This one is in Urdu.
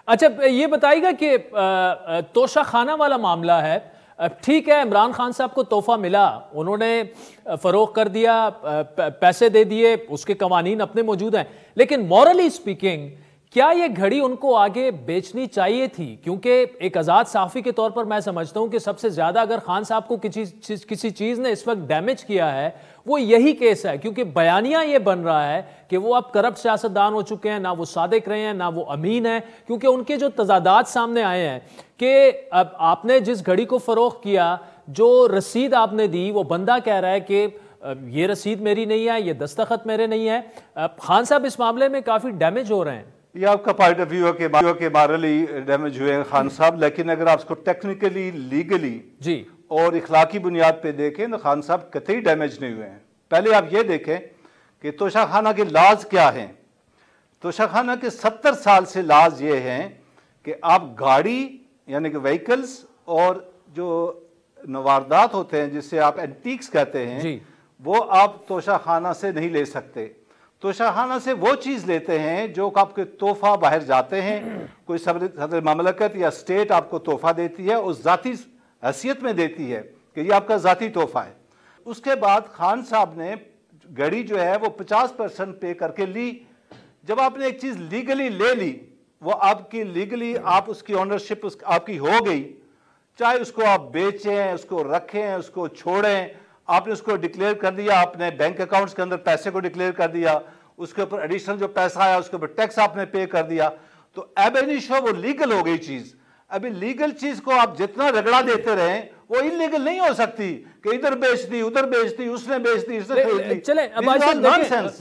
اچھا یہ بتائیے گا کہ توشہ خانہ والا معاملہ ہے، ٹھیک ہے عمران خان صاحب کو تحفہ ملا، انہوں نے فروخت کر دیا، پیسے دے دیے، اس کے قوانین اپنے موجود ہیں، لیکن مورلی سپیکنگ کیا یہ گھڑی ان کو آگے بیچنی چاہیے تھی؟ کیونکہ ایک آزاد صحافی کے طور پر میں سمجھتا ہوں کہ سب سے زیادہ اگر خان صاحب کو کسی چیز نے اس وقت ڈیمیج کیا ہے وہ یہی کیس ہے، کیونکہ بیانیہ یہ بن رہا ہے کہ وہ اب کرپٹ سیاستدان ہو چکے ہیں، نہ وہ صادق رہے ہیں نہ وہ امین ہیں، کیونکہ ان کے جو تضادات سامنے آئے ہیں کہ اب آپ نے جس گھڑی کو فروخت کیا، جو رسید آپ نے دی، وہ بندہ کہہ رہا ہے کہ یہ رسید میری نہیں ہے، یہ دستخط میرے نہیں ہے۔ خان صاحب اس معاملے میں کافی ڈیمیج ہو رہے ہیں۔ یہ آپ کا پوائنٹ آف ویو ہے کہ مارلی ڈیمیج ہوئے ہیں خان صاحب، لیکن اگر آپ اس کو ٹیکنیکلی، لیگلی جی اور اخلاقی بنیاد پہ دیکھیں تو خان صاحب قطعی ڈیمیج نہیں ہوئے ہیں۔ پہلے آپ یہ دیکھیں کہ توشہ خانہ کے لاز کیا ہیں۔ توشہ خانہ کے 70 سال سے لاز یہ ہیں کہ آپ گاڑی یعنی کہ وہیکلز اور جو نواردات ہوتے ہیں جس سے آپ اینٹیکس کہتے ہیں وہ آپ توشہ خانہ سے نہیں لے سکتے۔ توشہ خانہ سے وہ چیز لیتے ہیں جو آپ کے تحفہ باہر جاتے ہیں، کوئی صدر مملکت یا اسٹیٹ آپ کو تحفہ دیتی ہے، اس ذاتی حیثیت میں دیتی ہے کہ یہ آپ کا ذاتی تحفہ ہے۔ اس کے بعد خان صاحب نے گھڑی جو ہے وہ 50% پے کر کے لی۔ جب آپ نے ایک چیز لیگلی لے لی، وہ آپ کی لیگلی آپ اس کی اونرشپ آپ کی ہو گئی، چاہے اس کو آپ بیچیں، اس کو رکھیں، اس کو چھوڑیں، آپ نے اس کو ڈکلیئر کر دیا، اپنے بینک اکاؤنٹس کے اندر پیسے کو ڈکلیئر کر دیا، اس کے اوپر ایڈیشنل جو پیسہ آیا اس کے اوپر ٹیکس آپ نے پے کر دیا، تو ایب انیشو وہ لیگل ہو گئی چیز۔ ابھی لیگل چیز کو آپ جتنا رگڑا دیتے رہیں وہ انلیگل نہیں ہو سکتی کہ ادھر بیچ دی، ادھر بیچ دی، اس نے بیچ دی، اس نے خرید لی۔ چلیں